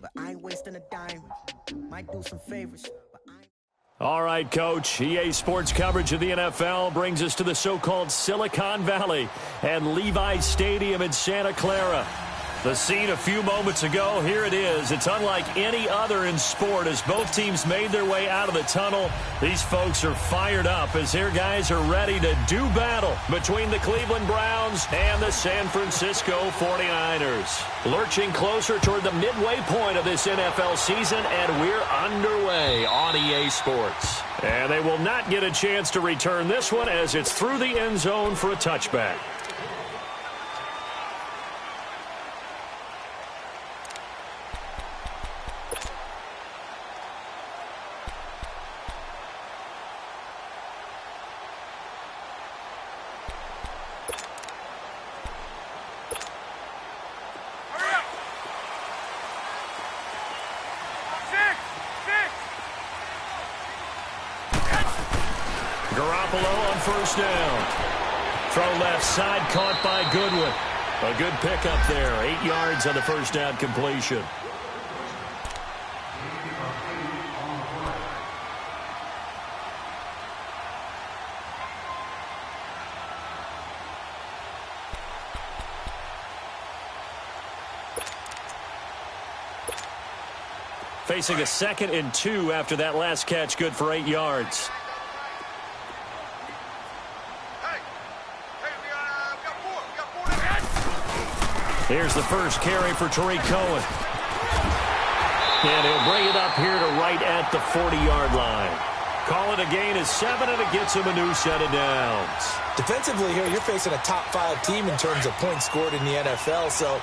but I ain't wasting a dime. Might do some favors, but I ain't... All right, Coach. EA Sports coverage of the NFL brings us to the so-called Silicon Valley and Levi's Stadium in Santa Clara. The scene a few moments ago, here it is. It's unlike any other in sport as both teams made their way out of the tunnel. These folks are fired up as their guys are ready to do battle between the Cleveland Browns and the San Francisco 49ers. Lurching closer toward the midway point of this NFL season, and we're underway on EA Sports. And they will not get a chance to return this one as it's through the end zone for a touchback. Garoppolo on first down. Throw left side caught by Goodwin. A good pickup there. 8 yards on the first down completion. Facing a 2nd and 2 after that last catch, good for 8 yards. Here's the first carry for Tariq Cohen. And he'll bring it up here to right at the 40-yard line. Call it a gain of 7, and it gets him a new set of downs. Defensively here, you're facing a top-5 team in terms of points scored in the NFL. So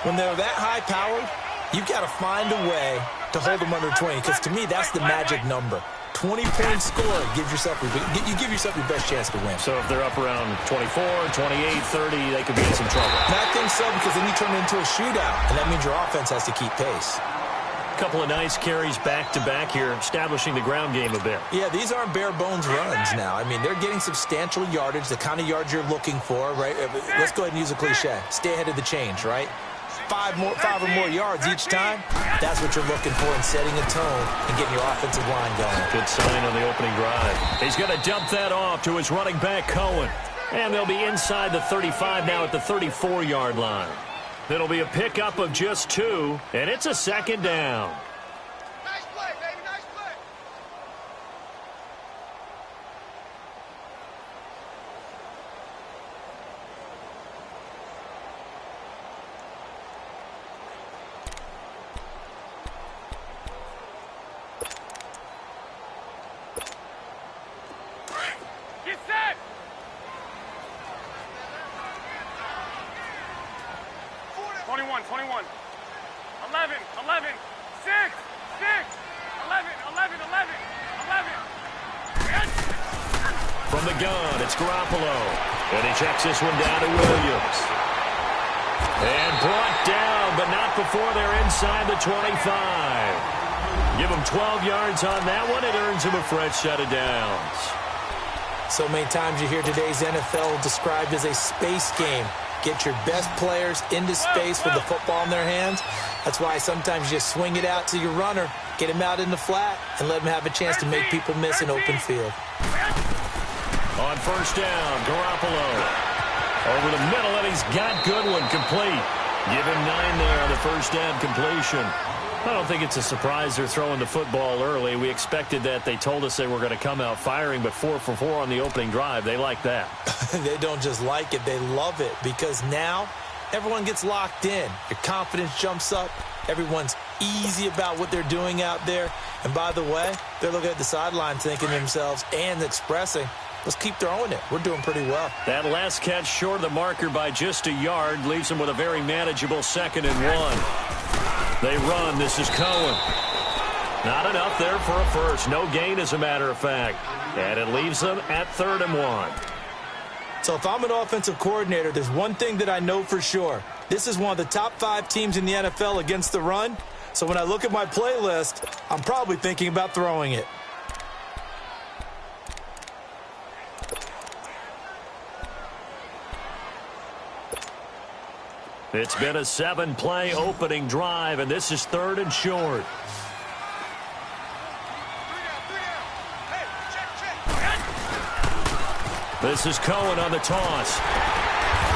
when they're that high-powered, you've got to find a way to hold them under 20. Because to me, that's the magic number. 20-point score gives yourself you give yourself your best chance to win. So if they're up around 24, 28, 30, they could be in some trouble. And I think so, because then you turn it into a shootout, and that means your offense has to keep pace. A couple of nice carries back-to-back here, establishing the ground game a bit. Yeah, these aren't bare-bones runs now. I mean, they're getting substantial yardage, the kind of yards you're looking for, right? Let's go ahead and use a cliche. Stay ahead of the change, right? 5 or more yards each time, that's what you're looking for in setting a tone and getting your offensive line going. Good sign on the opening drive. He's going to dump that off to his running back, Cohen. And they'll be inside the 35 now at the 34-yard line. It'll be a pickup of just 2, and it's a 2nd down. Nice play, baby, nice play. Get set! 21, 11, 11, 6, 11. From the gun, it's Garoppolo. And he checks this one down to Williams. And brought down, but not before they're inside the 25. Give him 12 yards on that one. It earns him a fresh set of downs. So many times you hear today's NFL described as a space game. Get your best players into space with the football in their hands. That's why sometimes you just swing it out to your runner, get him out in the flat, and let him have a chance to make people miss an open field. On first down, Garoppolo. Over the middle, and he's got Goodwin complete. Give him 9 there on the first down completion. I don't think it's a surprise they're throwing the football early. We expected that. They told us they were going to come out firing, but 4 for 4 on the opening drive. They like that. They don't just like it, they love it, because now everyone gets locked in. Your confidence jumps up. Everyone's easy about what they're doing out there. And by the way, they're looking at the sideline thinking to themselves and expressing, let's keep throwing it. We're doing pretty well. That last catch short of the marker by just a yard leaves them with a very manageable 2nd and 1. They run. This is Cohen. Not enough there for a first. No gain, as a matter of fact. And it leaves them at 3rd and 1. So if I'm an offensive coordinator, there's one thing that I know for sure. This is one of the top 5 teams in the NFL against the run. So when I look at my playlist, I'm probably thinking about throwing it. It's been a 7-play opening drive, and this is 3rd and short. This is Cohen on the toss.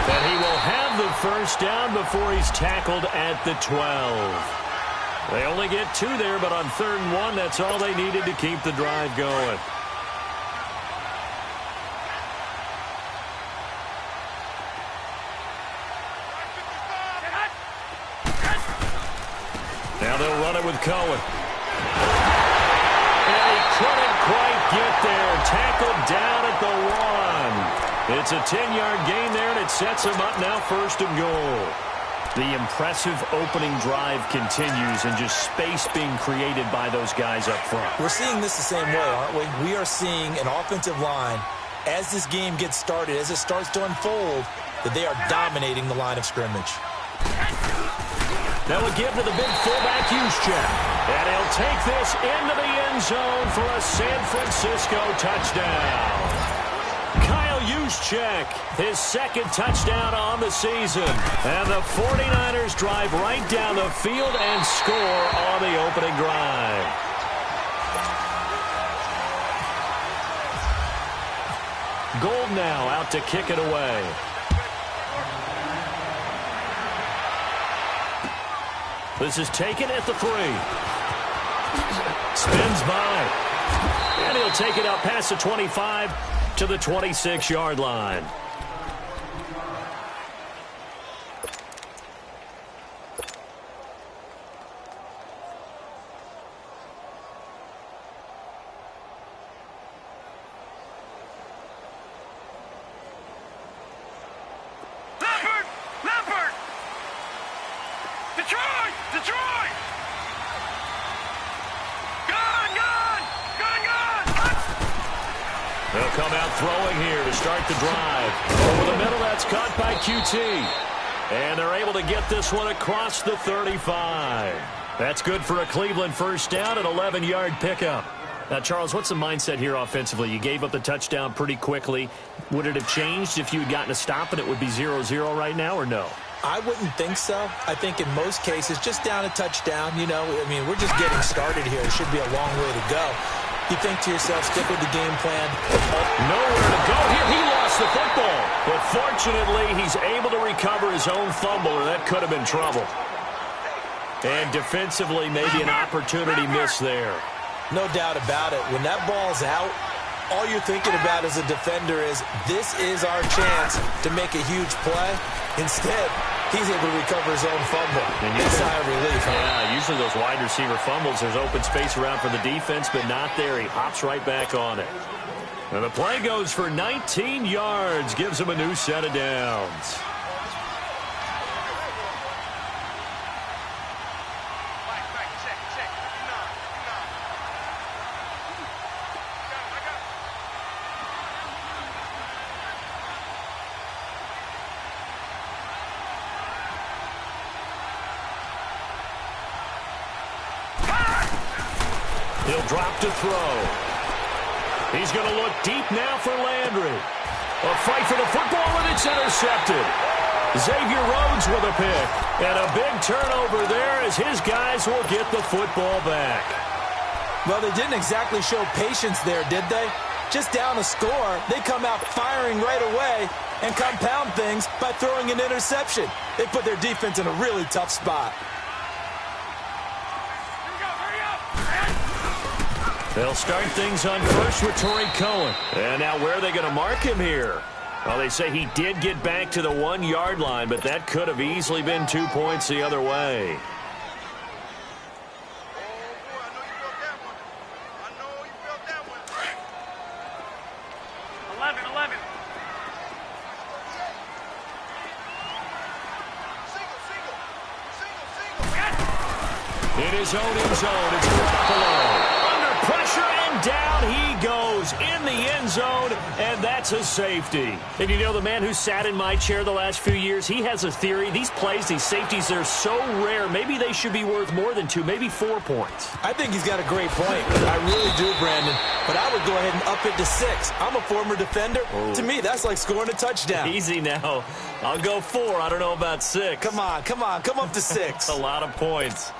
And he will have the first down before he's tackled at the 12. They only get 2 there, but on 3rd and 1, that's all they needed to keep the drive going. Now they'll run it with Cohen. And he couldn't quite get there. Tackled down at the 1. It's a 10-yard gain there, and it sets him up now 1st and goal. The impressive opening drive continues, and just space being created by those guys up front. We're seeing this the same way, aren't we? We are seeing an offensive line, as this game gets started, as it starts to unfold, that they are dominating the line of scrimmage. Now a give to the big fullback, Juszczyk. And he'll take this into the end zone for a San Francisco touchdown. Kyle Juszczyk, his 2nd touchdown on the season. And the 49ers drive right down the field and score on the opening drive. Gold now out to kick it away. This is taken at the 3. Spins by. And he'll take it out past the 25 to the 26-yard line. Leopard! Detroit! Detroit! They'll come out throwing here to start the drive. Over the middle, that's caught by QT. And they're able to get this one across the 35. That's good for a Cleveland first down, an 11-yard pickup. Now, Charles, what's the mindset here offensively? You gave up the touchdown pretty quickly. Would it have changed if you had gotten a stop and it would be 0-0 right now, or no? I wouldn't think so. I think in most cases, just down a touchdown, you know, I mean, we're just getting started here. It should be a long way to go. You think to yourself, stick with the game plan. Nowhere to go here. He lost the football. But fortunately, he's able to recover his own fumble, or that could have been trouble. And defensively, maybe an opportunity miss there. No doubt about it. When that ball's out, all you're thinking about as a defender is, this is our chance to make a huge play. Instead, he's able to recover his own fumble. And a sigh of relief, huh? Yeah, usually those wide receiver fumbles, there's open space around for the defense, but not there. He hops right back on it. And the play goes for 19 yards, gives him a new set of downs. He'll drop to throw. He's going to look deep now for Landry. A fight for the football, and it's intercepted. Xavier Rhodes with a pick. And a big turnover there as his guys will get the football back. Well, they didn't exactly show patience there, did they? Just down a score, they come out firing right away and compound things by throwing an interception. They put their defense in a really tough spot. They'll start things on first with Torrey Cohen. And now where are they going to mark him here? Well, they say he did get back to the 1-yard line, but that could have easily been 2 points the other way. In his own end zone, it's Garoppolo. Under pressure, and down he goes in the end zone, and that's a safety. And you know, the man who sat in my chair the last few years, he has a theory. These plays, these safeties, they're so rare. Maybe they should be worth more than 2, maybe 4 points. I think he's got a great point. I really do, Brandon. But I would go ahead and up it to 6. I'm a former defender. Oh. To me, that's like scoring a touchdown. Easy now. I'll go 4. I don't know about 6. Come on. Come up to 6. A lot of points.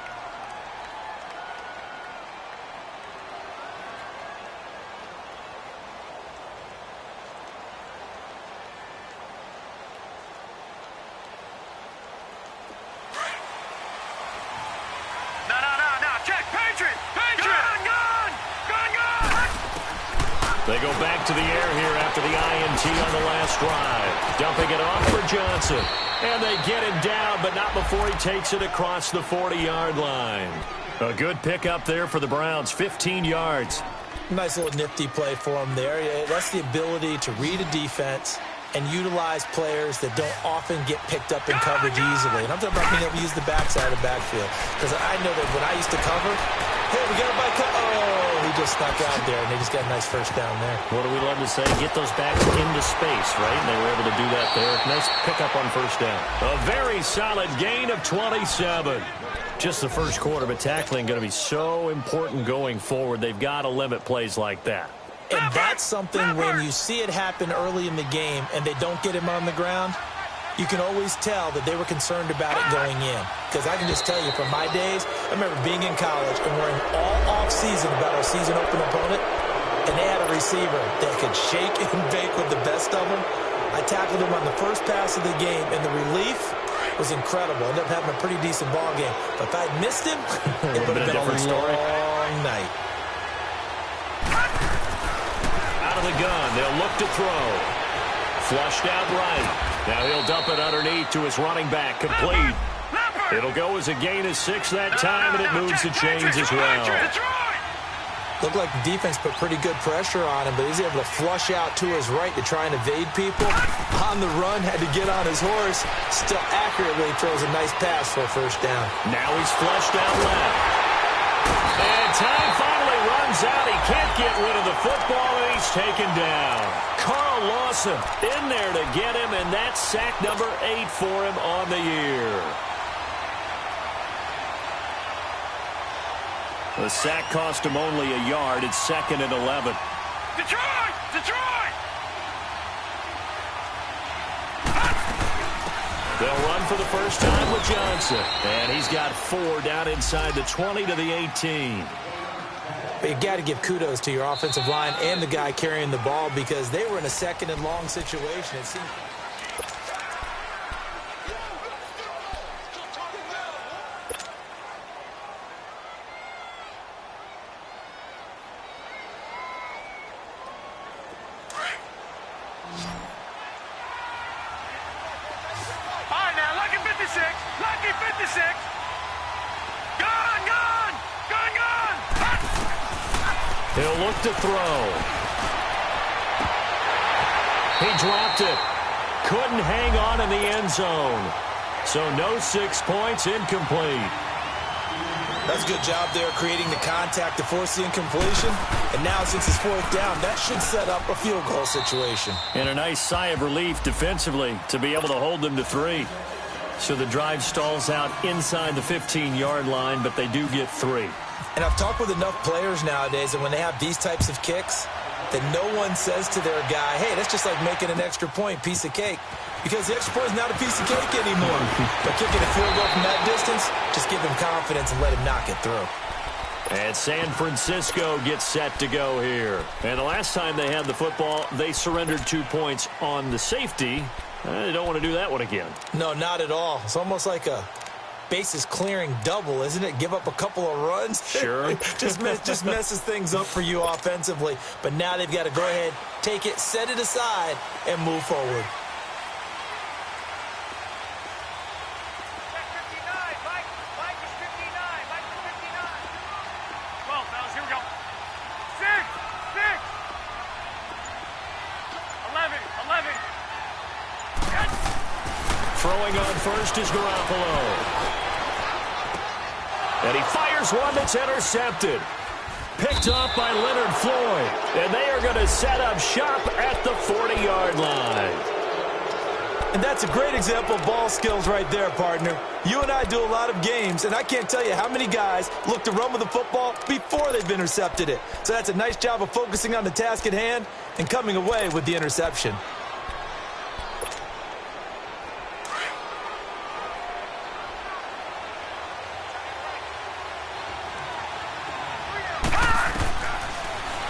They go back to the air here after the INT on the last drive. Dumping it off for Johnson. And they get him down, but not before he takes it across the 40-yard line. A good pickup there for the Browns, 15 yards. Nice little nifty play for him there. That's the ability to read a defense and utilize players that don't often get picked up in coverage easily. And I'm talking about being able to use the backside of the backfield. Because I know that when I used to cover, hey, we got a bike. Oh, he just snuck out there, and they just got a nice first down there. What do we love to say? Get those backs into space, right? And they were able to do that there. Nice pickup on first down. A very solid gain of 27. Just the first quarter, but tackling going to be so important going forward. They've got to limit plays like that. And that's something when you see it happen early in the game and they don't get him on the ground, you can always tell that they were concerned about it going in. Because I can just tell you from my days, I remember being in college and worrying all off-season about our season-open opponent, and they had a receiver that could shake and bake with the best of them. I tackled him on the first pass of the game, and the relief was incredible. Ended up having a pretty decent ball game. But if I'd missed him, it would have been a long night. Out of the gun, they'll look to throw. Flushed out right. Now he'll dump it underneath to his running back, complete. It'll go as a gain of 6 that time, and it moves the chains as well. Looked like the defense put pretty good pressure on him, but he's able to flush out to his right to try and evade people. On the run, had to get on his horse. Still accurately throws a nice pass for a first down. Now he's flushed out left. And time finally runs out. He can't get rid of the football, and he's taken down. Carl Lawson in there to get him, and that's sack number 8 for him on the year. The sack cost him only a yard. It's 2nd and 11. Detroit! Detroit! They'll run for the first time with Johnson. And he's got 4 down inside the 20 to the 18. But you got to give kudos to your offensive line and the guy carrying the ball because they were in a 2nd and long situation. It seemed... He'll look to throw. He dropped it. Couldn't hang on in the end zone. So no 6 points, incomplete. That's a good job there creating the contact to force the incompletion. And now since it's 4th down, that should set up a field goal situation. And a nice sigh of relief defensively to be able to hold them to 3. So the drive stalls out inside the 15-yard line, but they do get 3. And I've talked with enough players nowadays that when they have these types of kicks, that no one says to their guy, hey, that's just like making an extra point, piece of cake. Because the extra point is not a piece of cake anymore. But kicking a field goal from that distance, just give him confidence and let him knock it through. And San Francisco gets set to go here. And the last time they had the football, they surrendered 2 points on the safety. They don't want to do that one again. No, not at all. It's almost like a bases clearing double, isn't it? Give up a couple of runs. Sure. just messes things up for you offensively. But now they've got to go ahead, take it, set it aside, and move forward. Throwing on first is Garoppolo. And he fires one that's intercepted. picked off by Leonard Floyd. And they are going to set up shop at the 40-yard line. And that's a great example of ball skills right there, partner. You and I do a lot of games, and I can't tell you how many guys look to run with the football before they've intercepted it. So that's a nice job of focusing on the task at hand and coming away with the interception.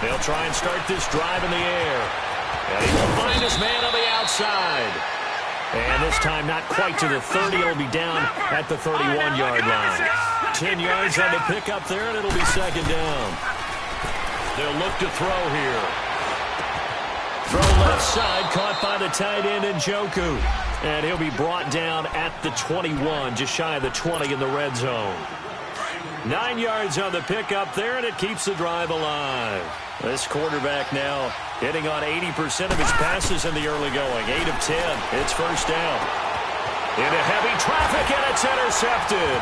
They'll try and start this drive in the air. And he will find his man on the outside. And this time not quite to the 30. It'll be down at the 31-yard line. 10 yards on the pickup there, and it'll be second down. They'll look to throw here. Throw left side, caught by the tight end Njoku. And he'll be brought down at the 21, just shy of the 20 in the red zone. 9 yards on the pickup there, and it keeps the drive alive. This quarterback now hitting on 80% of his passes in the early going. 8 of 10. It's first down. Into heavy traffic, and it's intercepted.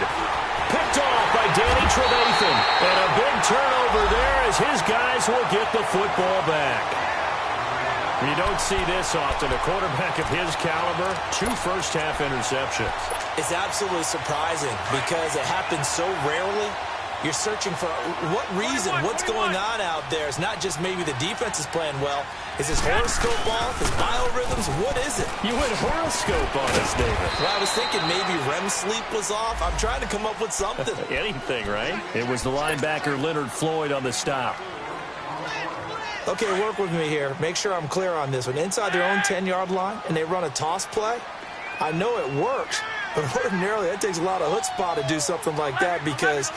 Picked off by Danny Trevathan. And a big turnover there as his guys will get the football back. You don't see this often. A quarterback of his caliber, 2 first-half interceptions. It's absolutely surprising because it happens so rarely. You're searching for what reason, what's going on out there. It's not just maybe the defense is playing well. Is his horoscope off? His biorhythms? What is it? You went horoscope on us, David. Well, I was thinking maybe REM sleep was off. I'm trying to come up with something. Anything, right? It was the linebacker Leonard Floyd on the stop. Okay, work with me here. Make sure I'm clear on this one. Inside their own 10-yard line, and they run a toss play. I know it works, but ordinarily it takes a lot of chutzpah to do something like that because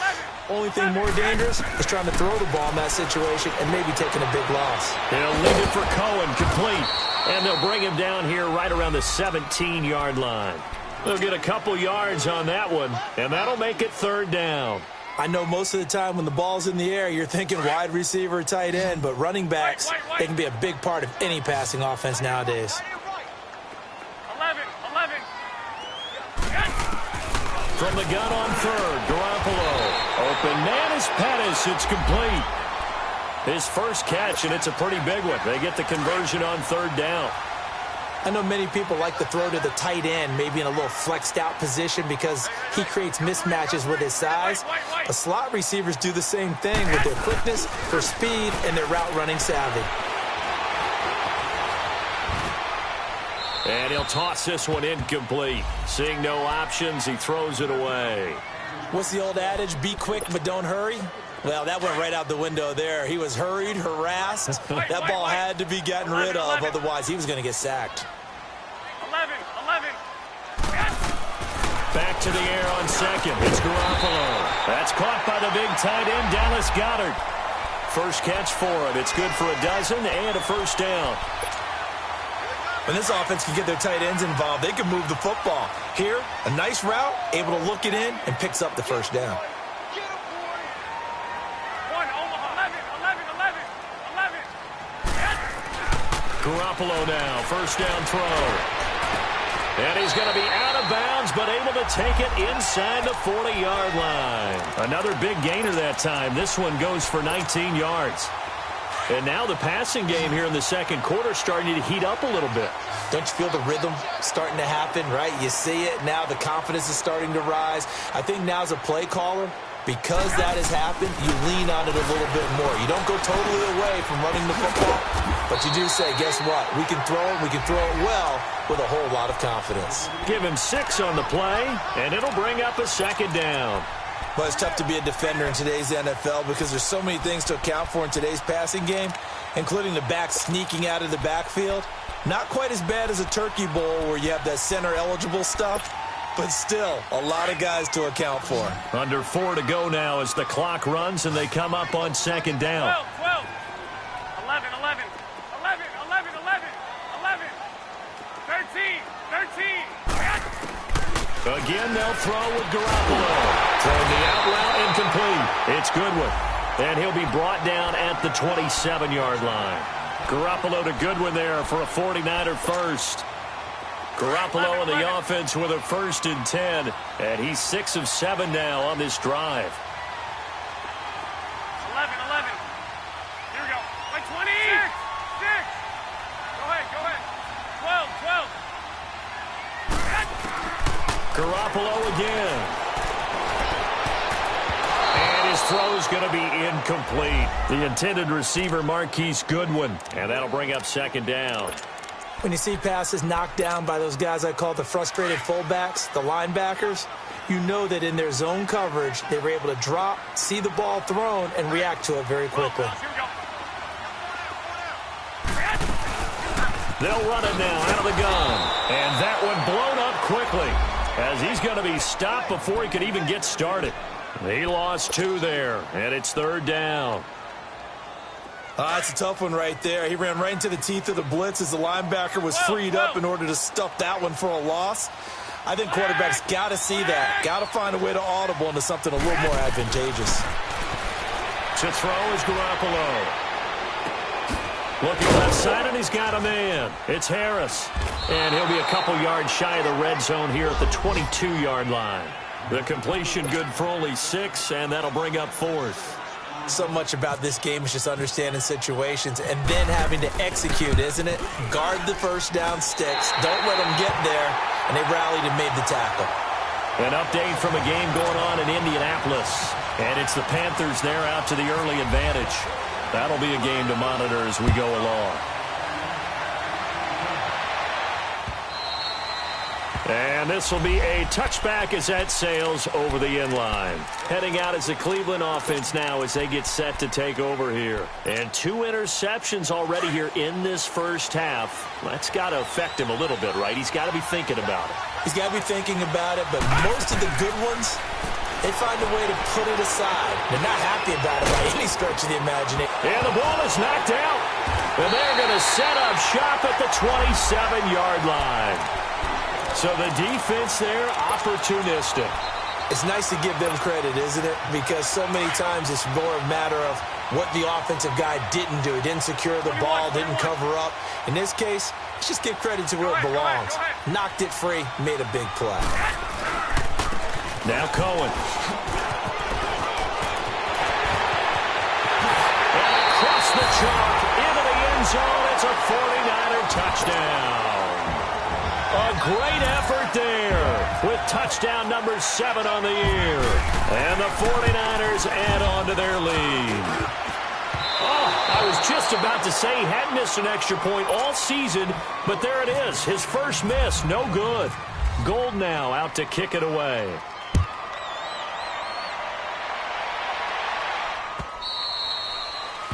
only thing more dangerous is trying to throw the ball in that situation and maybe taking a big loss. They'll leave it for Cohen, complete. And they'll bring him down here right around the 17-yard line. They'll get a couple yards on that one, and that'll make it third down. I know most of the time when the ball's in the air, you're thinking wide receiver, tight end, but running backs, they can be a big part of any passing offense nowadays. 11. From the gun on third, Garoppolo. Open man is Pettis. It's complete. His first catch, and it's a pretty big one. They get the conversion on third down. I know many people like to throw to the tight end, maybe in a little flexed out position because he creates mismatches with his size. But slot receivers do the same thing with their quickness, their speed, and their route running savvy. And he'll toss this one incomplete. Seeing no options, he throws it away. What's the old adage? Be quick, but don't hurry. Well, that went right out the window there. He was hurried, harassed. That ball had to be gotten rid of, otherwise he was going to get sacked. 11. Back to the air on second. It's Garoppolo. That's caught by the big tight end, Dallas Goedert. First catch for him. It's good for a dozen and a first down. When this offense can get their tight ends involved, they can move the football. Here, a nice route, able to look it in, and picks up the first down. Garoppolo now, first down throw. And he's going to be out of bounds, but able to take it inside the 40-yard line. Another big gainer that time. This one goes for 19 yards. And now the passing game here in the second quarter starting to heat up a little bit. Don't you feel the rhythm starting to happen, right? You see it. Now the confidence is starting to rise. I think now as a play caller, because that has happened, you lean on it a little bit more. You don't go totally away from running the football, but you do say, guess what? We can throw it. We can throw it well with a whole lot of confidence. Give him 6 on the play, and it'll bring up a second down. Well, it's tough to be a defender in today's NFL because there's so many things to account for in today's passing game, including the back sneaking out of the backfield. Not quite as bad as a turkey bowl where you have that center-eligible stuff, but still a lot of guys to account for. Under 4 to go now as the clock runs and they come up on second down. 12. 11. 13. Again, they'll throw with Garoppolo. Throwing the out route incomplete. It's Goodwin. And he'll be brought down at the 27-yard line. Garoppolo to Goodwin there for a 49er first. Garoppolo in the offense with a first and 10. And he's 6 of 7 now on this drive. 11. 26. Go ahead. 12. Garoppolo again. And his throw's going to be incomplete. The intended receiver, Marquise Goodwin. And that'll bring up second down. When you see passes knocked down by those guys I call the frustrated fullbacks, the linebackers, you know that in their zone coverage, they were able to drop, see the ball thrown, and react to it very quickly. They'll run it now out of the gun. And that one blown up quickly as he's going to be stopped before he could even get started. He lost 2 there, and it's third down. That's a tough one right there. He ran right into the teeth of the blitz as the linebacker was freed up in order to stuff that one for a loss. I think quarterbacks got to see that. Got to find a way to audible into something a little more advantageous. To throw is Garoppolo. Looking left side, and he's got a man. It's Harris. And he'll be a couple yards shy of the red zone here at the 22-yard line. The completion good for only 6, and that'll bring up 4th. So much about this game is just understanding situations and then having to execute, isn't it? Guard the first down sticks. Don't let them get there. And they rallied and made the tackle. An update from a game going on in Indianapolis. And it's the Panthers there out to the early advantage. That'll be a game to monitor as we go along. And this will be a touchback as that sails over the inline. Heading out as the Cleveland offense now as they get set to take over here. And 2 interceptions already here in this first half. That's got to affect him a little bit, right? He's got to be thinking about it. He's got to be thinking about it, but most of the good ones, they find a way to put it aside. They're not happy about it by any stretch of the imagination. And the ball is knocked out. And they're going to set up shop at the 27-yard line. So the defense there, opportunistic. It's nice to give them credit, isn't it? Because so many times it's more a matter of what the offensive guy didn't do. He didn't secure the ball, didn't cover up. In this case, let's just give credit to where it belongs. Knocked it free, made a big play. Now Cohen. And across the chalk, into the end zone, it's a 49er touchdown. A great effort there with touchdown number 7 on the year. And the 49ers add on to their lead. Oh, I was just about to say he hadn't missed an extra point all season, but there it is. His first miss, no good. Gold now out to kick it away.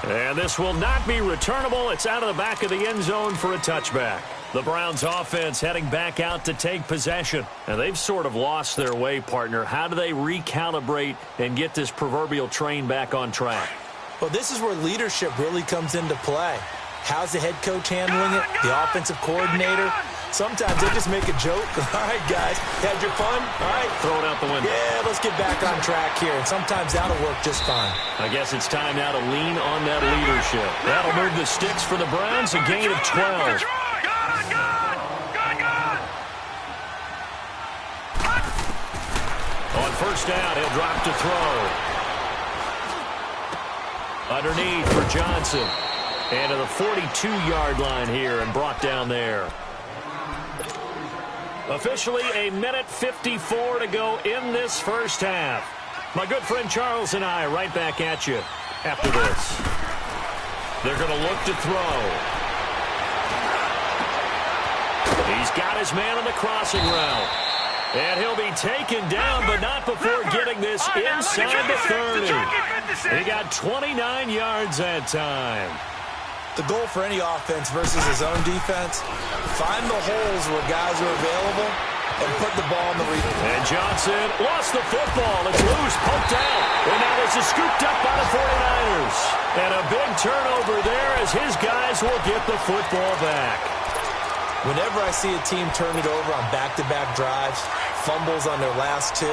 And this will not be returnable. It's out of the back of the end zone for a touchback. The Browns offense heading back out to take possession. And they've sort of lost their way, partner. How do they recalibrate and get this proverbial train back on track? Well, this is where leadership really comes into play. How's the head coach handling it? The offensive coordinator? Sometimes they just make a joke. All right, guys, had your fun? All right. Throw it out the window. Yeah, let's get back on track here. And sometimes that'll work just fine. I guess it's time now to lean on that leadership. That'll move the sticks for the Browns, a gain of 12. On first down, he'll drop to throw. Underneath for Johnson. And to the 42-yard line here and brought down there. Officially a minute 54 to go in this first half. My good friend Charles and I right back at you after this. They're going to look to throw. He's got his man on the crossing route. And he'll be taken down, but not before getting this inside the 30. He got 29 yards that time. The goal for any offense versus his own defense, find the holes where guys are available and put the ball in the reach. And Johnson lost the football. It's loose, poked out. And now this is scooped up by the 49ers. And a big turnover there as his guys will get the football back. Whenever I see a team turn it over on back-to-back drives, fumbles on their last 2,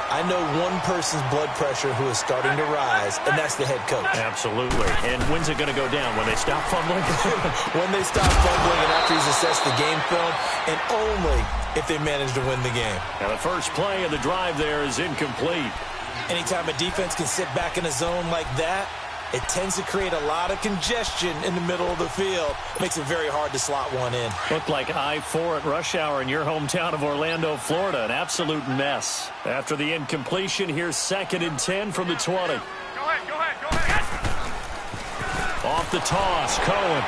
I know one person's blood pressure who is starting to rise, and that's the head coach. Absolutely. And when's it going to go down? When they stop fumbling? When they stop fumbling and after he's assessed the game film, and only if they manage to win the game. Now the first play of the drive there is incomplete. Anytime a defense can sit back in a zone like that, It tends to create a lot of congestion in the middle of the field. Makes it very hard to slot one in. Looked like I-4 at rush hour in your hometown of Orlando, Florida. An absolute mess. After the incompletion, here's 2nd and 10 from the 20. Go ahead, go ahead, go ahead. Off the toss, Cohen.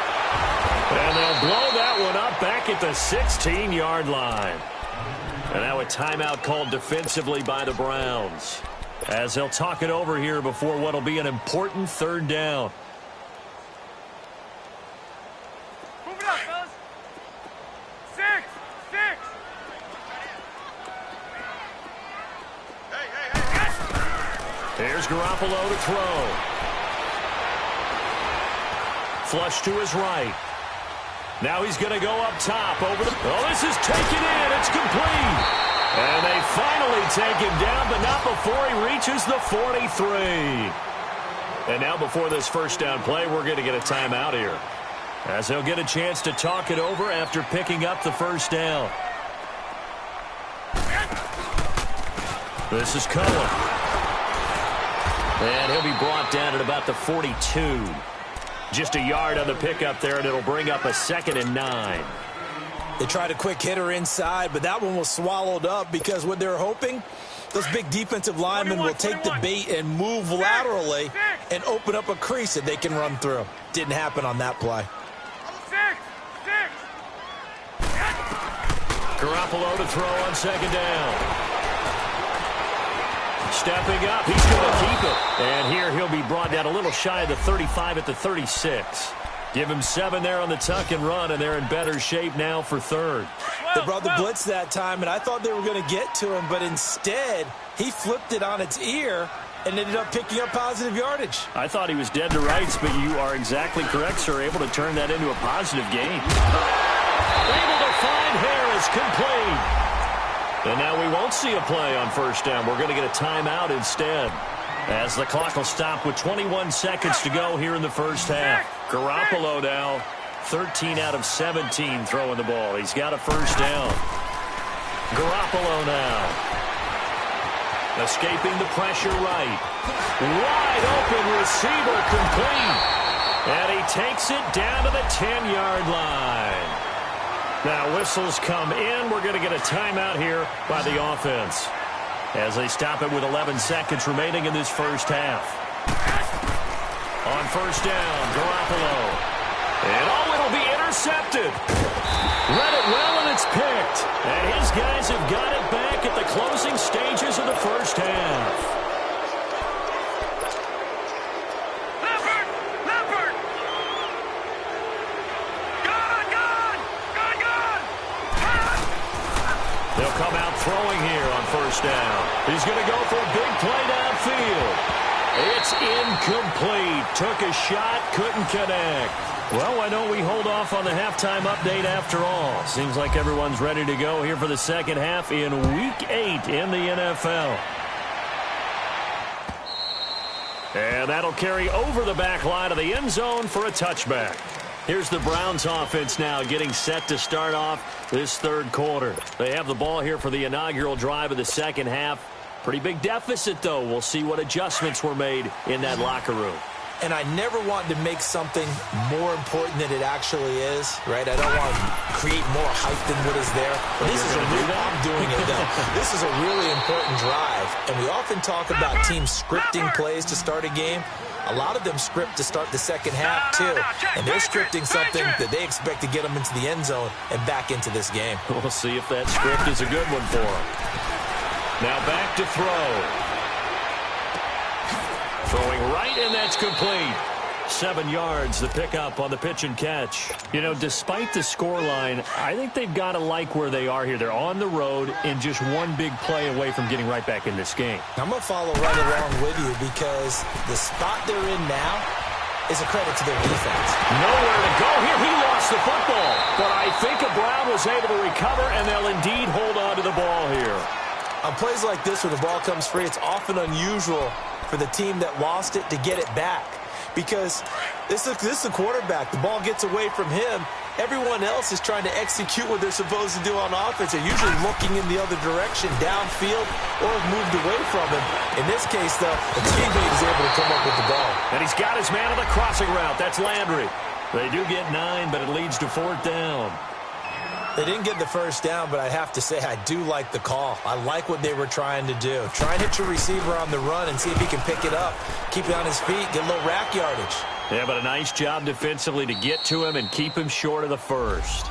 And they'll blow that one up back at the 16-yard line. And now a timeout called defensively by the Browns, as they'll talk it over here before what will be an important 3rd down. Move it up, fellas. 6. Here's Garoppolo to throw. Flush to his right. Now he's going to go up top over the... Oh, this is taken in. It's complete. And they finally take him down, but not before he reaches the 43. And now before this first down play, we're going to get a timeout here, as they'll get a chance to talk it over after picking up the first down. This is Cohen. And he'll be brought down at about the 42. Just a yard on the pickup there, and it'll bring up a 2nd and 9. They tried a quick hitter inside, but that one was swallowed up because what they're hoping, those big defensive linemen will take the bait and move laterally and open up a crease that they can run through. Didn't happen on that play. 6. Garoppolo to throw on 2nd down. Stepping up, he's going to keep it. And here he'll be brought down a little shy of the 35 at the 36. Give him 7 there on the tuck and run, and they're in better shape now for 3rd. They brought the blitz that time, and I thought they were going to get to him, but instead he flipped it on its ear and ended up picking up positive yardage. I thought he was dead to rights, but you are exactly correct, sir. Able to turn that into a positive gain. Able to find Harris, complete. And now we won't see a play on 1st down. We're going to get a timeout instead, as the clock will stop with 21 seconds to go here in the first half. Garoppolo now 13 out of 17 throwing the ball. He's got a first down. Garoppolo now escaping the pressure right. Wide open receiver, complete. And he takes it down to the 10-yard line. Now whistles come in. We're going to get a timeout here by the offense, as they stop it with 11 seconds remaining in this first half. On 1st down, Garoppolo. And it'll be intercepted. Read it well, and it's picked. And his guys have got it back at the closing stages of the first half. Leopard! Gone! They'll come out throwing here on 1st down. He's going to go for a big play downfield. It's incomplete. Took a shot, couldn't connect. Well, why don't we hold off on the halftime update after all? Seems like everyone's ready to go here for the second half in Week 8 in the NFL. And that'll carry over the back line of the end zone for a touchback. Here's the Browns offense now getting set to start off this 3rd quarter. They have the ball here for the inaugural drive of the second half. Pretty big deficit, though. We'll see what adjustments were made in that locker room. And I never want to make something more important than it actually is, right? I don't want to create more hype than what is there. This is I'm doing it, though. This is a really important drive. And we often talk about teams scripting plays to start a game. A lot of them script to start the second half, too. And they're scripting something that they expect to get them into the end zone and back into this game. We'll see if that script is a good one for them. Now back to throw. Throwing right, and that's complete. 7 yards, the pickup on the pitch and catch. You know, despite the scoreline, I think they've got to like where they are here. They're on the road and just one big play away from getting right back in this game. I'm going to follow right along with you because the spot they're in now is a credit to their defense. Nowhere to go here. He lost the football. But I think Brown was able to recover, and they'll indeed hold on to the ball here. On plays like this where the ball comes free, it's often unusual for the team that lost it to get it back. Because this is the quarterback. The ball gets away from him. Everyone else is trying to execute what they're supposed to do on offense. They're usually looking in the other direction, downfield, or moved away from him. In this case, though, the teammate is able to come up with the ball. And he's got his man on the crossing route. That's Landry. They do get 9, but it leads to 4th down. They didn't get the first down, but I have to say I do like the call. I like what they were trying to do. Try and hit your receiver on the run and see if he can pick it up, keep it on his feet, get a little rack yardage. Yeah, but a nice job defensively to get to him and keep him short of the first.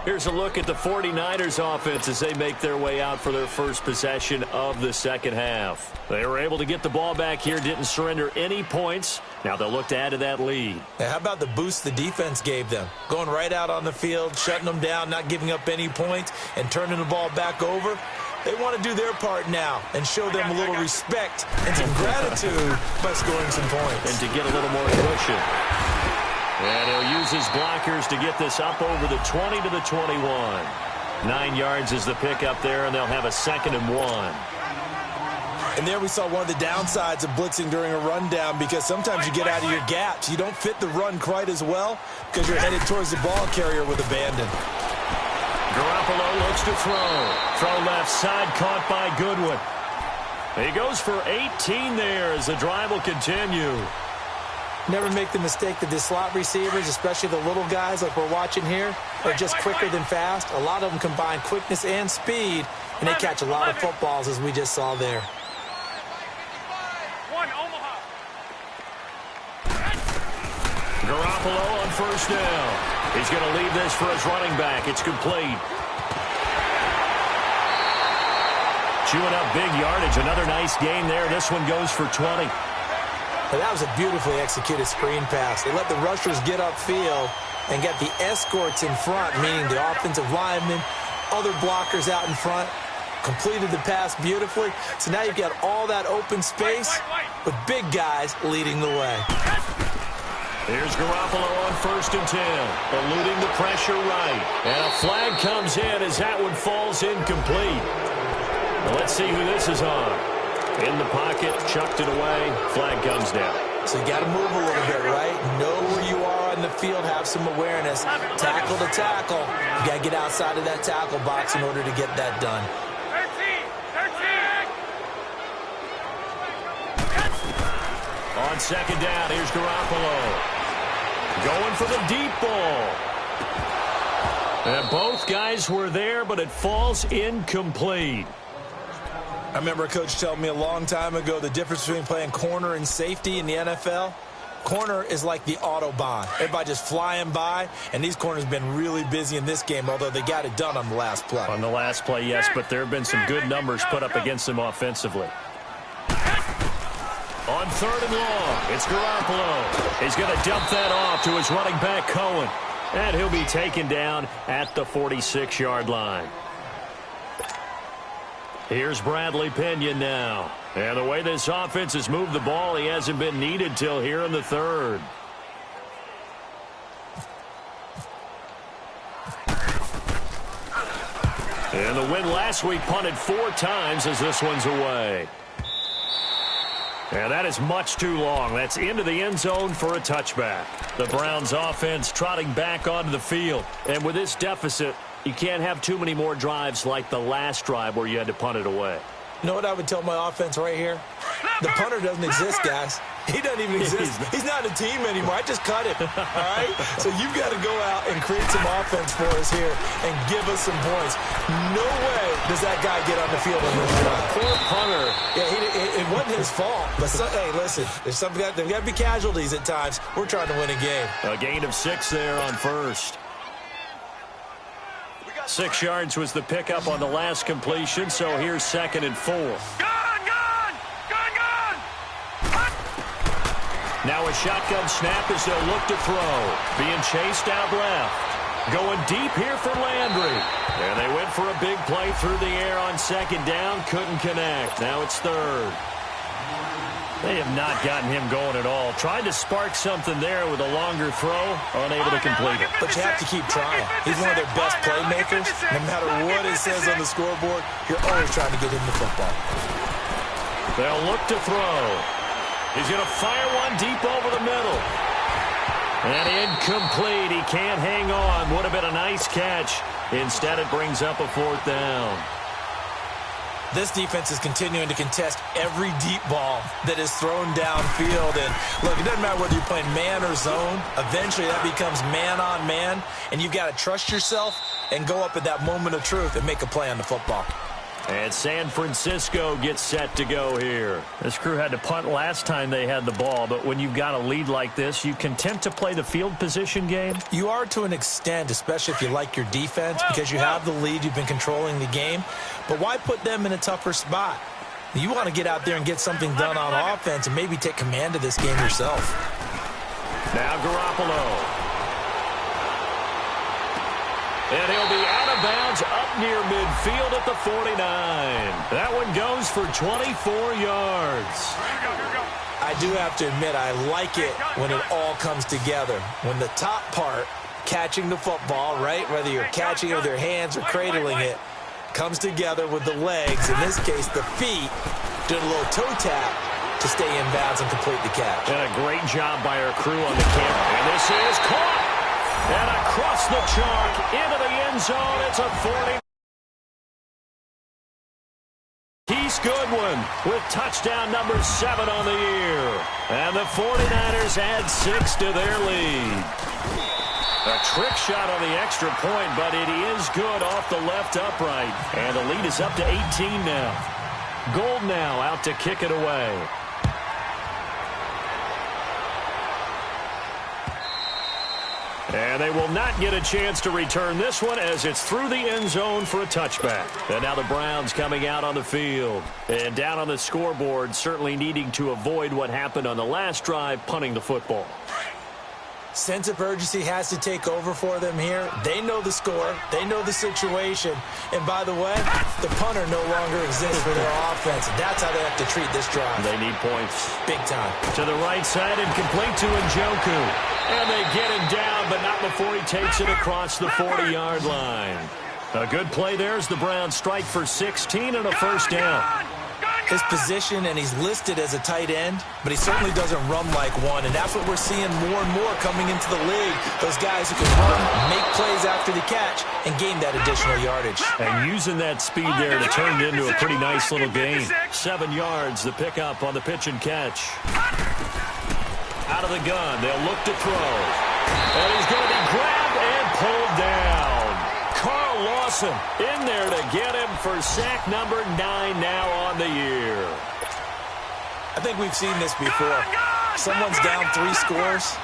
Here's a look at the 49ers offense as they make their way out for their first possession of the second half. They were able to get the ball back here, didn't surrender any points. Now they'll look to add to that lead. Now, how about the boost the defense gave them? Going right out on the field, shutting them down, not giving up any points, and turning the ball back over. They want to do their part now and show them a little respect and some gratitude by scoring some points. And to get a little more cushion. And he'll use his blockers to get this up over the 20 to the 21. 9 yards is the pickup there, and they'll have a 2nd and 1. And there we saw one of the downsides of blitzing during a rundown, because sometimes you get out of your gaps. You don't fit the run quite as well because you're headed towards the ball carrier with abandon. Garoppolo looks to throw. Throw left side, caught by Goodwin. He goes for 18 there as the drive will continue. Never make the mistake that the slot receivers, especially the little guys like we're watching here, are just quicker than fast. A lot of them combine quickness and speed, and they catch a lot of footballs, as we just saw there. Garoppolo on first down. He's going to leave this for his running back. It's complete. Chewing up big yardage. Another nice gain there. This one goes for 20. But that was a beautifully executed screen pass. They let the rushers get upfield and get the escorts in front, meaning the offensive linemen, other blockers out in front, completed the pass beautifully. So now you've got all that open space with big guys leading the way. Here's Garoppolo on first and 10, eluding the pressure right. And a flag comes in as that one falls incomplete. Well, let's see who this is on. In the pocket, chucked it away, flag comes down. So you got to move a little bit, right? Know where you are on the field, have some awareness. Tackle to tackle. You got to get outside of that tackle box in order to get that done. 13. On second down, here's Garoppolo. Going for the deep ball. And both guys were there, but it falls incomplete. I remember a coach telling me a long time ago the difference between playing corner and safety in the NFL. Corner is like the Autobahn. Everybody just flying by, and these corners have been really busy in this game, although they got it done on the last play. On the last play, yes, but there have been some good numbers put up against them offensively. On third and long, it's Garoppolo. He's going to dump that off to his running back, Cohen. And he'll be taken down at the 46-yard line. Here's Bradley Pinion now. And the way this offense has moved the ball, he hasn't been needed till here in the third. And the win last week punted 4 times as this one's away. And that is much too long. That's into the end zone for a touchback. The Browns offense trotting back onto the field. And with this deficit, you can't have too many more drives like the last drive where you had to punt it away. You know what I would tell my offense right here? The punter doesn't exist, guys. He doesn't even exist. He's not a team anymore. I just cut him, all right? So you've got to go out and create some offense for us here and give us some points. No way does that guy get on the field on this drive. Poor punter. Yeah, it wasn't his fault. But, hey, listen, there's got to be casualties at times. We're trying to win a game. A gain of 6 there on first. 6 yards was the pickup on the last completion, so here's 2nd and 4. Now a shotgun snap as they'll look to throw. Being chased out left. Going deep here for Landry. And they went for a big play through the air on second down. Couldn't connect. Now it's third. They have not gotten him going at all. Tried to spark something there with a longer throw. Unable to complete it. But you have to keep trying. He's one of their best playmakers. No matter what it says on the scoreboard, you're always trying to get him the football. They'll look to throw. He's going to fire one deep over the middle. And incomplete. He can't hang on. Would have been a nice catch. Instead, it brings up a 4th down. This defense is continuing to contest every deep ball that is thrown downfield. And look, it doesn't matter whether you're playing man or zone. Eventually that becomes man on man, and you've got to trust yourself and go up at that moment of truth and make a play on the football. And San Francisco gets set to go here. This crew had to punt last time they had the ball, but when you've got a lead like this, you content to play the field position game? You are to an extent, especially if you like your defense, because you have the lead, you've been controlling the game. But why put them in a tougher spot? You want to get out there and get something done on offense and maybe take command of this game yourself. Now Garoppolo. And he'll be out of bounds up near midfield at the 49. That one goes for 24 yards. I do have to admit, I like it when it all comes together. When the top part, catching the football, right, whether you're catching it with your hands or cradling it, comes together with the legs, in this case the feet, doing a little toe tap to stay in bounds and complete the catch. And a great job by our crew on the camera. And this is caught. And across the chalk into the end zone. It's a 40. Keith Goodwin with touchdown number 7 on the year. And the 49ers add 6 to their lead. A trick shot on the extra point, but it is good off the left upright. And the lead is up to 18 now. Gold now out to kick it away. And they will not get a chance to return this one as it's through the end zone for a touchback. And now the Browns coming out on the field. And down on the scoreboard, certainly needing to avoid what happened on the last drive, punting the football. Sense of urgency has to take over for them here. They know the score. They know the situation. And by the way, the punter no longer exists for their offense. That's how they have to treat this drive. They need points. Big time. To the right side and complete to Njoku. And they get him down, but not before he takes it across the 40-yard line. A good play there as the Browns strike for 16 and a first down. His position, and he's listed as a tight end, but he certainly doesn't run like one, and that's what we're seeing more and more coming into the league. Those guys who can run, make plays after the catch, and gain that additional yardage. And using that speed there to turn it into a pretty nice little gain. 7 yards, the pickup on the pitch and catch. Out of the gun, they'll look to throw. And he's going to be grabbed and pulled down. Carl Lawson in there to get him for sack number 9 now on the year. I think we've seen this before. Someone's down 3 scores.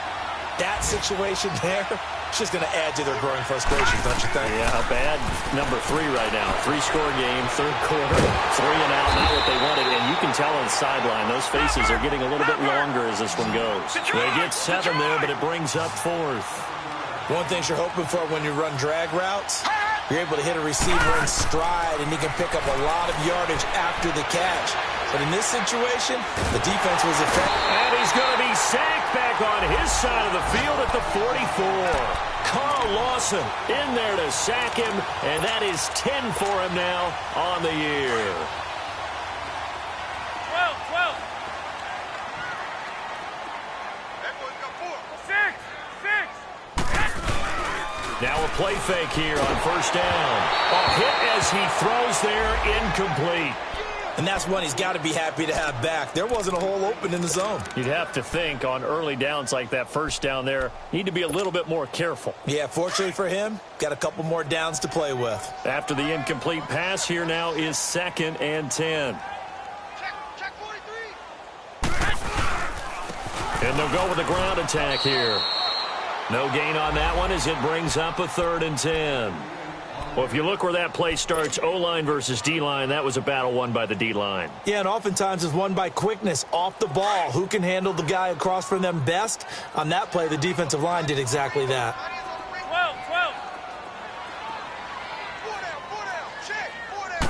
That situation there, it's just going to add to their growing frustrations, don't you think? Yeah, a bad number 3 right now. 3-score game, third quarter, 3 and out, not what they wanted. And you can tell on the sideline, those faces are getting a little bit longer as this one goes. They get 7 there, but it brings up 4th. One thing you're hoping for when you run drag routes, you're able to hit a receiver in stride, and he can pick up a lot of yardage after the catch. But in this situation, the defense was effective. And he's going to be sacked back on his side of the field at the 44. Carl Lawson in there to sack him, and that is 10 for him now on the year. 12. That boy's got 4. 6. Now a play fake here on first down. A hit as he throws there, incomplete. And that's one he's got to be happy to have back. There wasn't a hole open in the zone. You'd have to think on early downs like that first down there, need to be a little bit more careful. Yeah, fortunately for him, got a couple more downs to play with. After the incomplete pass, here now is 2nd and 10. Check 43. And they'll go with the ground attack here. No gain on that one as it brings up a 3rd and 10. Well, if you look where that play starts, O-line versus D-line, that was a battle won by the D-line. Yeah, and oftentimes it's won by quickness off the ball. Who can handle the guy across from them best? On that play, the defensive line did exactly that. 12. 4 down. Check. 4 down.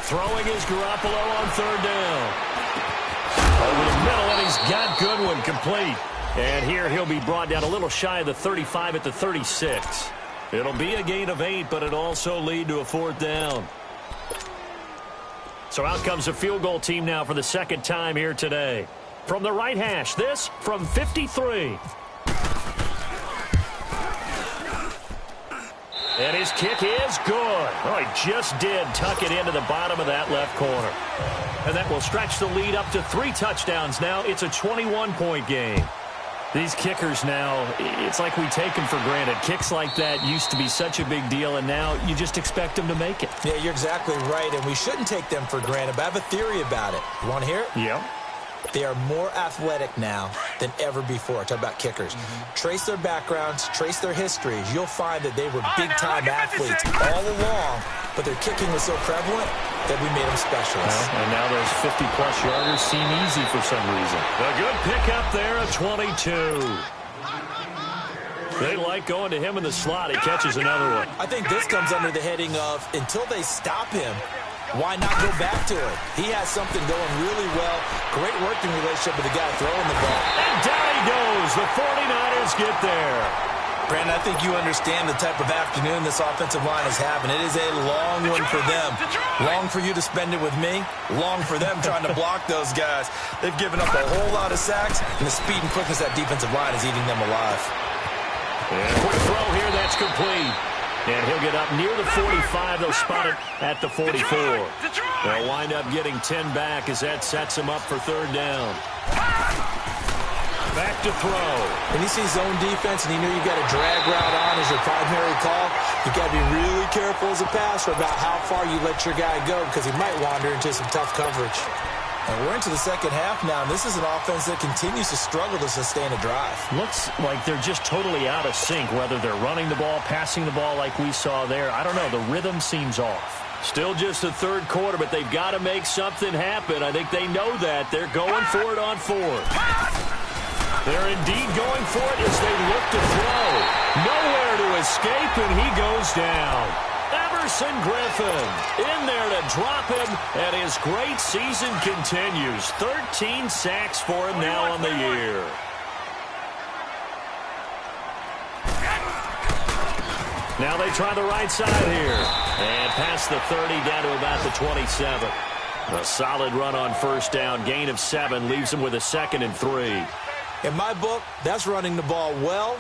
Throwing is Garoppolo on 3rd down. Over the middle, and he's got Goodwin complete. And here he'll be brought down a little shy of the 35 at the 36. It'll be a gain of 8, but it'll also lead to a 4th down. So out comes a field goal team now for the 2nd time here today. From the right hash, this from 53. And his kick is good. Oh, he just did tuck it into the bottom of that left corner. And that will stretch the lead up to 3 touchdowns now. It's a 21-point game. These kickers now, it's like we take them for granted. Kicks like that used to be such a big deal, and now you just expect them to make it. Yeah, you're exactly right, and we shouldn't take them for granted, but I have a theory about it. You want to hear it? Yeah. They are more athletic now than ever before. Talk about kickers. Trace their backgrounds, trace their histories. You'll find that they were big-time athletes all along, but their kicking was so prevalent that we made them specialists. Well, and now those 50-plus yarders seem easy for some reason. A good pickup there at 22. They like going to him in the slot. He catches another one. I think this comes under the heading of until they stop him, why not go back to it? He has something going really well. Great working relationship with the guy throwing the ball. And down he goes. The 49ers get there. Brandon, I think you understand the type of afternoon this offensive line is having. It is a long one for them. Long for you to spend it with me. Long for them trying to block those guys. They've given up a whole lot of sacks, and the speed and quickness of that defensive line is eating them alive. And quick throw here, that's complete. And he'll get up near the 45. They'll spot it at the 44. They'll wind up getting 10 back as that sets him up for 3rd down. Back to throw. When you see zone defense and you know you've got a drag route on as your primary call, you've got to be really careful as a passer about how far you let your guy go because he might wander into some tough coverage. And we're into the second half now, and this is an offense that continues to struggle to sustain a drive. Looks like they're just totally out of sync, whether they're running the ball, passing the ball like we saw there. I don't know. The rhythm seems off. Still just the 3rd quarter, but they've got to make something happen. I think they know that. They're going for it on 4th. They're indeed going for it as they look to throw. Nowhere to escape, and he goes down. Everson Griffin in there to drop him, and his great season continues. 13 sacks for him now on the year. Now they try the right side here. And past the 30 down to about the 27. A solid run on 1st down. Gain of 7 leaves him with a 2nd and 3. In my book, that's running the ball well,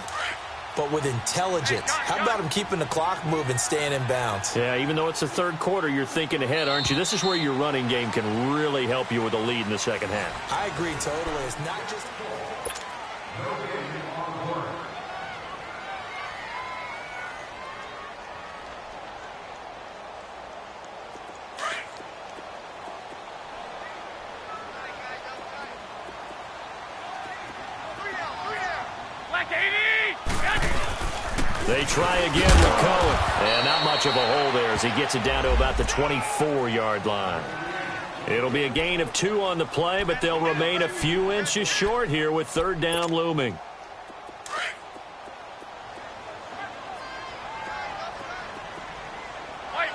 but with intelligence. How about him keeping the clock moving, staying in bounds? Yeah, even though it's the 3rd quarter, you're thinking ahead, aren't you? This is where your running game can really help you with a lead in the second half. I agree totally. It's not just... They try again with Cohen. And not much of a hole there as he gets it down to about the 24-yard line. It'll be a gain of 2 on the play, but they'll remain a few inches short here with 3rd down looming. White.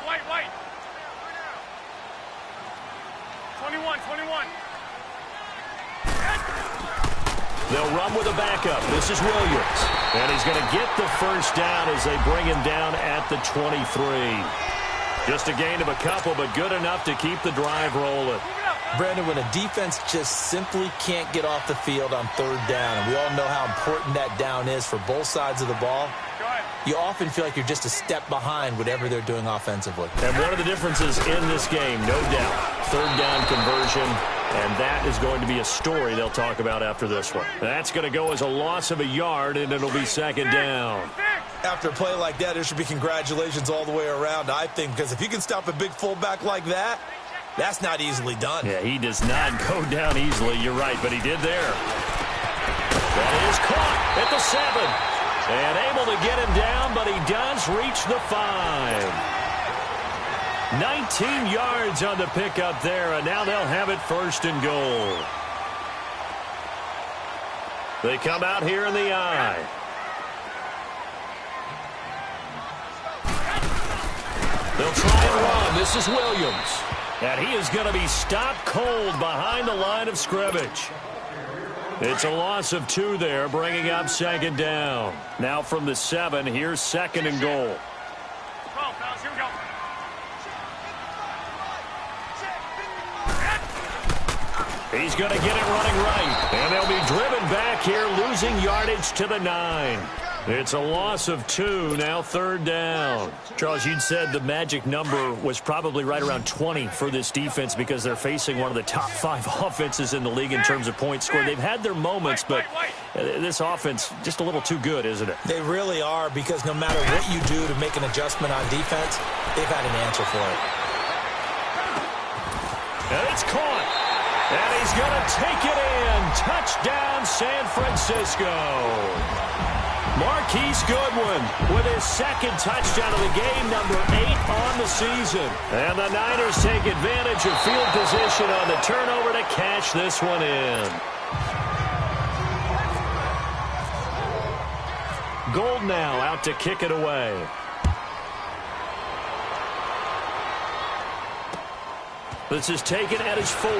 21. They'll run with a backup. This is Williams. And he's going to get the 1st down as they bring him down at the 23. Just a gain of a couple, but good enough to keep the drive rolling. Brandon, when a defense just simply can't get off the field on 3rd down, and we all know how important that down is for both sides of the ball, you often feel like you're just a step behind whatever they're doing offensively. And one of the differences in this game, no doubt, 3rd down conversion, and that is going to be a story they'll talk about after this one. That's going to go as a loss of a yard, and it'll be 2nd down. After a play like that, there should be congratulations all the way around, I think, because if you can stop a big fullback like that, that's not easily done. Yeah, he does not go down easily, you're right, but he did there. That is caught at the 7. And able to get him down, but he does reach the 5. 19 yards on the pickup there, and now they'll have it 1st and goal. They come out here in the I. They'll try and run. This is Williams. And he is going to be stopped cold behind the line of scrimmage. It's a loss of 2 there, bringing up 2nd down. Now from the 7, here's 2nd and goal. Here we go. He's going to get it running right. And they'll be driven back here, losing yardage to the 9. It's a loss of 2, now third down. Charles, you'd said the magic number was probably right around 20 for this defense because they're facing one of the top 5 offenses in the league in terms of points scored. They've had their moments, but this offense just a little too good, isn't it? They really are, because no matter what you do to make an adjustment on defense, they've had an answer for it. And it's caught. And he's going to take it in. Touchdown, San Francisco. Marquise Goodwin with his second touchdown of the game, number 8 on the season. And the Niners take advantage of field position on the turnover to cash this one in. Gold now out to kick it away. This is taken at his 4.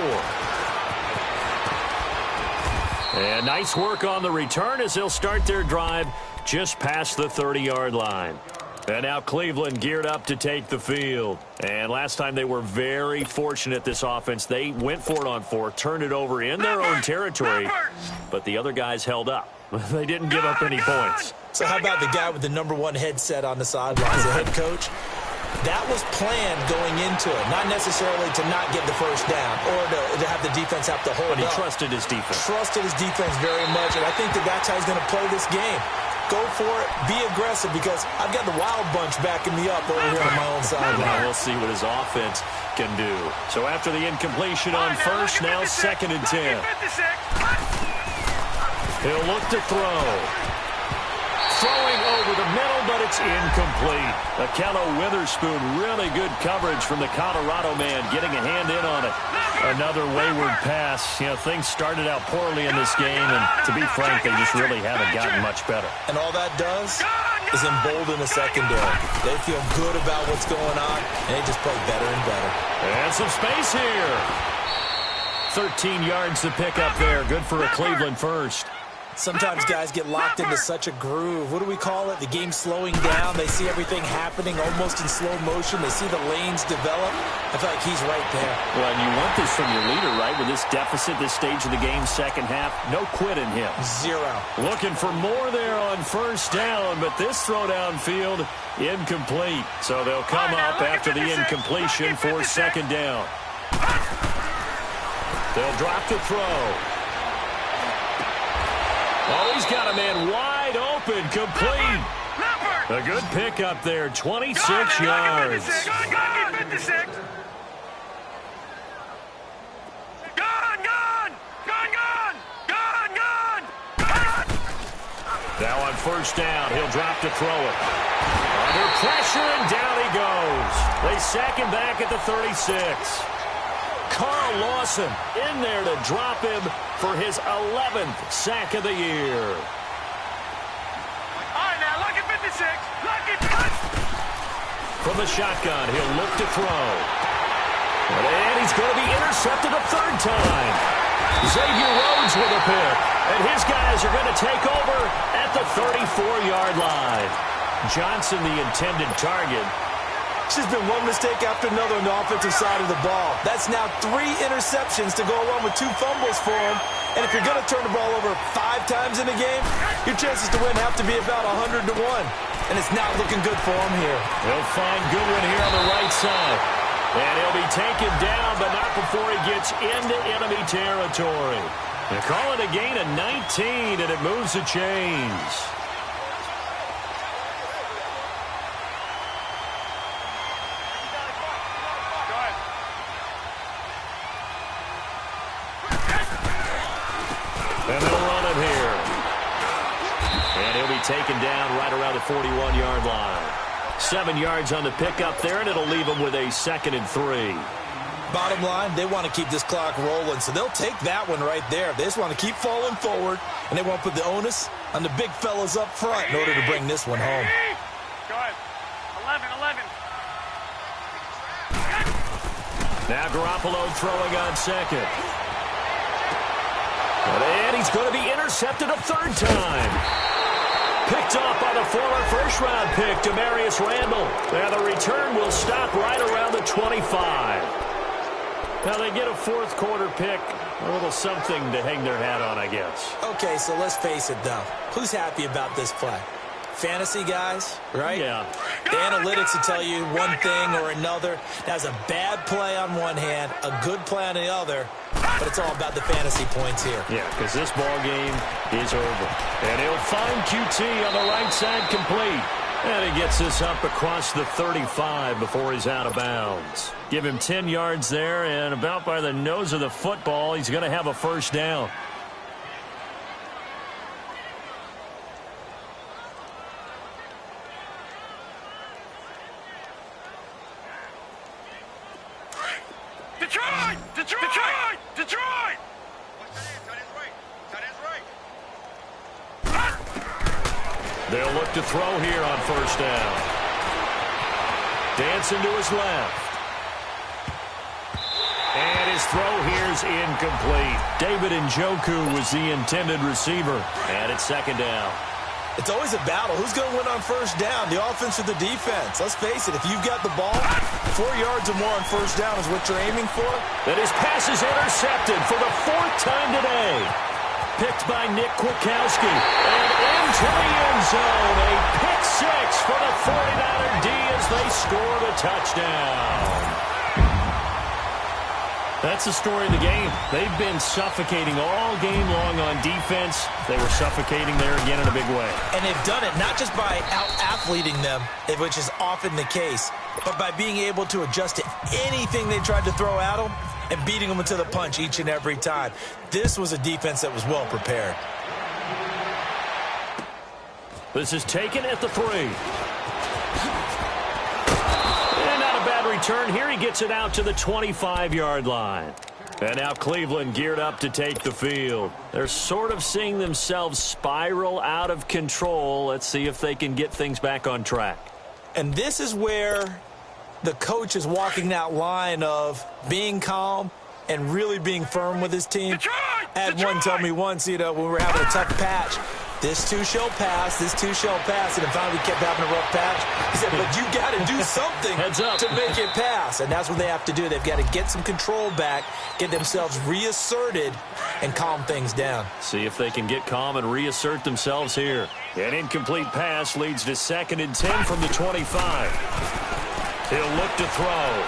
And nice work on the return as they'll start their drive just past the 30-yard line. And now Cleveland geared up to take the field. And last time they were very fortunate, this offense. They went for it on 4, turned it over in their own territory, but the other guys held up. They didn't give up any points. So how about the guy with the number 1 headset on the sidelines, the head coach? That was planned going into it, not necessarily to not get the first down or to have the defense have to hold up. But he trusted his defense. Trusted his defense very much, and I think that's how he's going to play this game. Go for it, be aggressive, because I've got the wild bunch backing me up over here on my own sideline. We'll see what his offense can do. So after the incompletion on first, now 2nd and 10. He'll look to throw. Throwing over the middle, but it's incomplete. Akello Witherspoon, really good coverage from the Colorado man, getting a hand in on it. Another wayward pass. You know, things started out poorly in this game, and to be frank, they just really haven't gotten much better. And all that does is embolden the secondary. They feel good about what's going on, and they just play better and better. And some space here. 13 yards to pick up there. Good for a Cleveland first. Sometimes guys get locked into such a groove. What do we call it? The game's slowing down. They see everything happening almost in slow motion. They see the lanes develop. I feel like he's right there. Well, and you want this from your leader, right? With this deficit, this stage of the game, second half, no quit in him. 0. Looking for more there on first down, but this throw downfield, incomplete. So they'll come up after the incompletion for 2nd down. They'll drop the throw. Oh, he's got a man wide open, complete. A good pickup there, 26 yards. Now on first down, he'll drop to throw it. Under pressure, and down he goes. They sack him back at the 36. Carl Lawson in there to drop him for his 11th sack of the year. All right, now, lucky 56. Lucky. From the shotgun, he'll look to throw. And he's going to be intercepted a 3rd time. Xavier Rhodes with a pick. And his guys are going to take over at the 34-yard line. Johnson, the intended target. It's just been one mistake after another on the offensive side of the ball. That's now 3 interceptions to go along with 2 fumbles for him. And if you're going to turn the ball over 5 times in a game, your chances to win have to be about 100 to 1. And it's not looking good for him here. He'll find Goodwin here on the right side. And he'll be taken down, but not before he gets into enemy territory. They call it a gain of 19, and it moves the chains. And they'll run it here. And he'll be taken down right around the 41-yard line. 7 yards on the pickup there, and it'll leave him with a 2nd and 3. Bottom line, they want to keep this clock rolling, so they'll take that one right there. They just want to keep falling forward, and they won't put the onus on the big fellas up front in order to bring this one home. Go ahead. 11. Now Garoppolo throwing on 2nd. And he's going to be intercepted a 3rd time. Picked off by the former first-round pick, Demarius Randall. And the return will stop right around the 25. Now they get a 4th quarter pick. A little something to hang their hat on, I guess. Okay, so let's face it, though. Who's happy about this play? fantasy guys, right? Yeah. The analytics will tell you one thing or another. That's a bad play on one hand, a good play on the other, but it's all about the fantasy points here. Yeah, because this ball game is over. And he'll find QT on the right side complete. And he gets this up across the 35 before he's out of bounds. Give him 10 yards there, and about by the nose of the football, he's going to have a first down. Detroit! Detroit! Detroit! Detroit! They'll look to throw here on first down. Dancing to his left. And his throw here's incomplete. David Njoku was the intended receiver. And it's second down. It's always a battle. Who's going to win on first down, the offense or the defense? Let's face it, if you've got the ball, 4 yards or more on first down is what you're aiming for. And his pass is intercepted for the 4th time today. Picked by Nick Kwiatkowski. And into the end zone. A pick six for the 49er D as they scored a touchdown. That's the story of the game. They've been suffocating all game long on defense. They were suffocating there again in a big way. And they've done it not just by out-athleting them, which is often the case, but by being able to adjust to anything they tried to throw at them and beating them into the punch each and every time. This was a defense that was well prepared. This is taken at the 3. And not a bad return here. He gets it out to the 25-yard line. And now Cleveland geared up to take the field. They're sort of seeing themselves spiral out of control. Let's see if they can get things back on track. And this is where the coach is walking that line of being calm and really being firm with his team. I had one tell me once, when we were having a tough patch, this too shall pass, this too shall pass. And finally we kept having a rough patch. He said, but you got to do something to make it pass. And that's what they have to do. They've got to get some control back, get themselves reasserted, and calm things down. See if they can get calm and reassert themselves here. An incomplete pass leads to 2nd and 10 from the 25. He'll look to throw.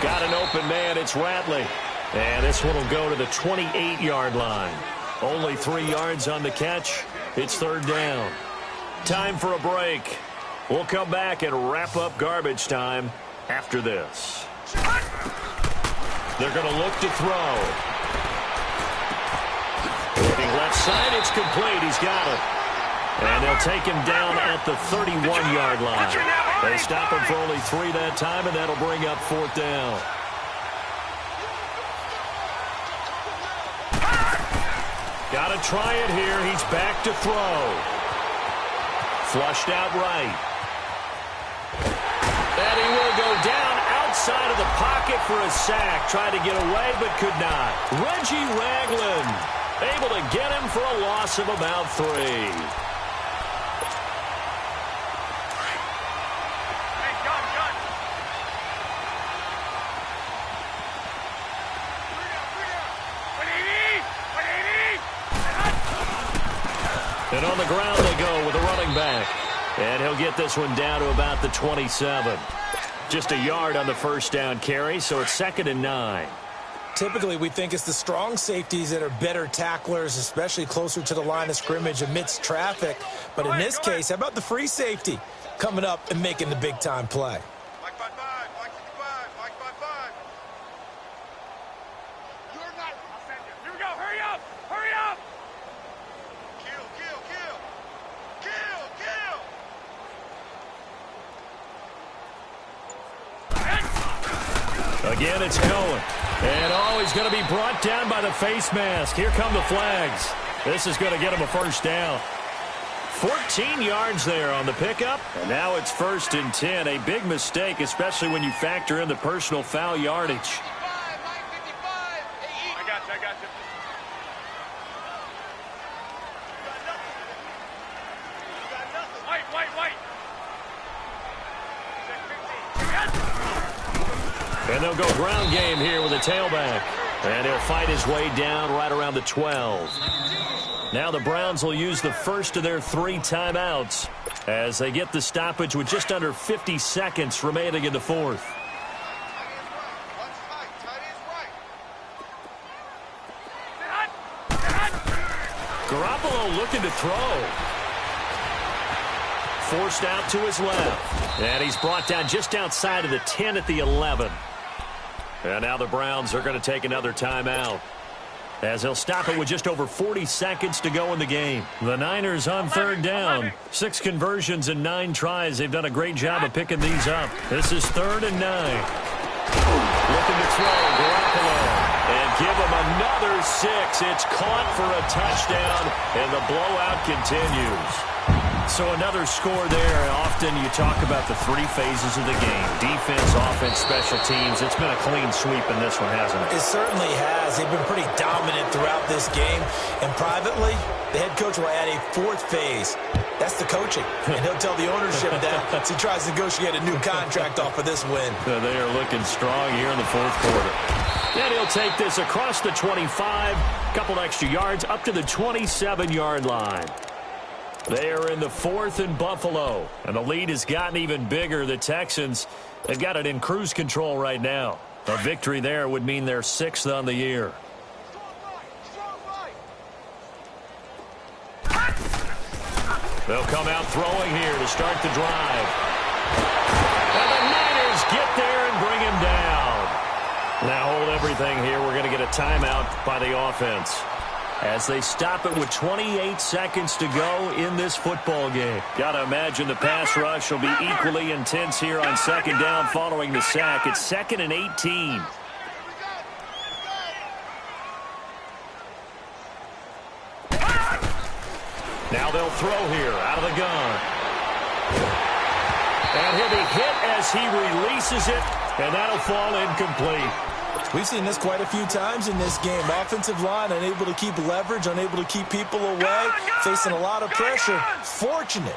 Got an open man. It's Ratley. And this one will go to the 28-yard line. Only 3 yards on the catch. It's 3rd down. Time for a break. We'll come back and wrap up garbage time after this. They're going to look to throw. Looking left side. It's complete. He's got it. And they'll take him down at the 31-yard line. They stop him for only 3 that time, and that'll bring up 4th down. Got to try it here. He's back to throw. Flushed out right. And he will go down outside of the pocket for a sack. Tried to get away, but could not. Reggie Ragland able to get him for a loss of about 3. And on the ground they go with a running back. And he'll get this one down to about the 27. Just a yard on the first down carry, so it's 2nd and 9. Typically, we think it's the strong safeties that are better tacklers, especially closer to the line of scrimmage amidst traffic. But in this case, how about the free safety coming up and making the big-time play? Again, it's Cohen. And, he's going to be brought down by the face mask. Here come the flags. This is going to get him a first down. 14 yards there on the pickup. And now it's 1st and 10. A big mistake, especially when you factor in the personal foul yardage. I got you. White. And they'll go ground game here with a tailback. And he'll fight his way down right around the 12. Now the Browns will use the first of their 3 timeouts as they get the stoppage with just under 50 seconds remaining in the fourth. Garoppolo looking to throw. Forced out to his left. And he's brought down just outside of the 10 at the 11. And now the Browns are going to take another timeout, as they'll stop it with just over 40 seconds to go in the game. The Niners on third down. 6 conversions and 9 tries. They've done a great job of picking these up. This is 3rd and 9. Looking to throw, Garoppolo. And give him another 6. It's caught for a touchdown, and the blowout continues. So another score there. Often you talk about the 3 phases of the game: defense, offense, special teams. It's been a clean sweep in this one, hasn't it? It certainly has. They've been pretty dominant throughout this game. And privately, the head coach will add a 4th phase. That's the coaching. And he'll tell the ownership that as he tries to negotiate a new contract off of this win. They are looking strong here in the 4th quarter. And he'll take this across the 25, a couple extra yards, up to the 27-yard line. They are in the 4th and Buffalo, and the lead has gotten even bigger. The Texans, they've got it in cruise control right now. A victory there would mean they're 6th on the year. They'll come out throwing here to start the drive. And the Niners get there and bring him down. Now hold everything here. We're going to get a timeout by the offense, as they stop it with 28 seconds to go in this football game. Got to imagine the pass rush will be equally intense here on 2nd down following the sack. It's 2nd and 18. Now they'll throw here out of the gun. And he'll be hit as he releases it, and that'll fall incomplete. We've seen this quite a few times in this game. Offensive line unable to keep leverage, unable to keep people away, facing a lot of pressure. Fortunate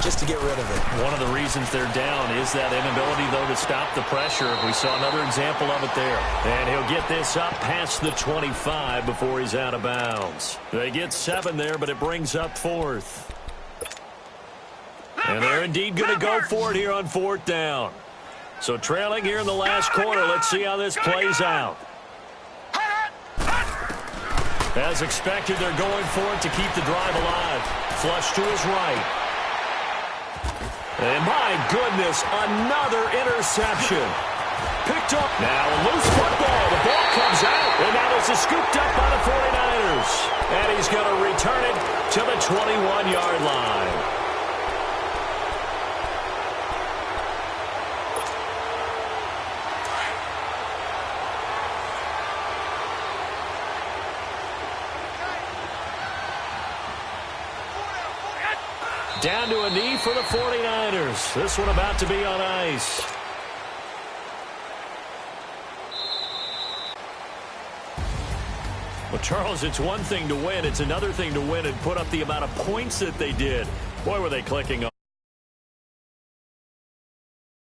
just to get rid of it. One of the reasons they're down is that inability, though, to stop the pressure. We saw another example of it there. And he'll get this up past the 25 before he's out of bounds. They get 7 there, but it brings up 4th. And they're indeed going to go for it here on 4th down. So trailing here in the last quarter. Let's see how this plays out. As expected, they're going for it to keep the drive alive. Flush to his right. And my goodness, another interception. Picked up. Now a loose football. The ball comes out. And now this is scooped up by the 49ers. And he's going to return it to the 21-yard line. Down to a knee for the 49ers. This one about to be on ice. Well, Charles, it's one thing to win. It's another thing to win and put up the amount of points that they did. Boy, were they clicking on.